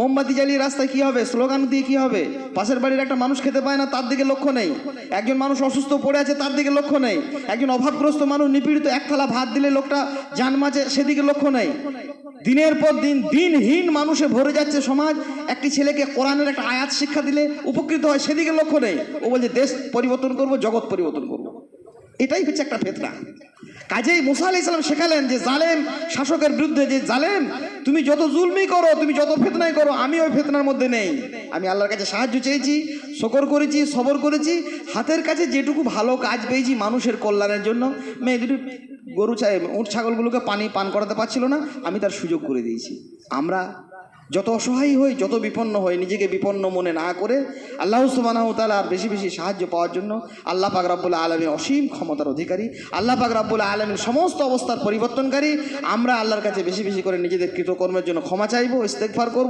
মোমবাতি জ্বালিয়ে রাস্তায় কী হবে, স্লোগান দিয়ে কী হবে? পাশের বাড়ির একটা মানুষ খেতে পায় না, তার দিকে লক্ষ্য নেই। একজন মানুষ অসুস্থ পড়ে আছে, তার দিকে লক্ষ্য নেই। একজন অভাবগ্রস্ত মানুষ নিপীড়িত, এক থালা ভাত দিলে লোকটা জান মাঝে, সেদিকে লক্ষ্য নেই। দিনের পর দিন দিনহীন মানুষে ভরে যাচ্ছে সমাজ। একটি ছেলেকে কোরআনের একটা আয়াত শিক্ষা দিলে উপকৃত হয়, সেদিকে লক্ষ্য নেই। ও বলছে দেশ পরিবর্তন করব, জগৎ পরিবর্তন করব। এটাই হচ্ছে একটা ফিতনা। কাজেই মুসা আলাইহিস সালাম শেখালেন যে জালেম শাসকের বিরুদ্ধে, যে জালেম তুমি যত জুলমি করো, তুমি যত ফিতনাই করো, আমি ওই ফিতনার মধ্যে নেই। আমি আল্লাহর কাছে সাহায্য চেয়েছি, শুকর করেছি, সবর করেছি, হাতের কাছে যেটুকু ভালো কাজ পেয়েছি মানুষের কল্যাণের জন্য। মেয়ে দুটি গরু উট ছাগলগুলোকে পানি পান করাতে পারছিল না, আমি তার সুযোগ করে দিয়েছি। আমরা যত অসহায় হই, যত বিপন্ন হই, নিজেকে বিপন্ন মনে না করে আল্লাহ সুবহানাহু ওয়া তাআলার বেশি বেশি সাহায্য পাওয়ার জন্য, আল্লাহ পাক রব্বুল আলামিন অসীম ক্ষমতার অধিকারী, আল্লাহ পাক রব্বুল আলামিন সমস্ত অবস্থার পরিবর্তনকারী। আমরা আল্লাহর কাছে বেশি বেশি করে নিজেদের কৃতকর্মের জন্য ক্ষমা চাইবো, ইস্তেগফার করব।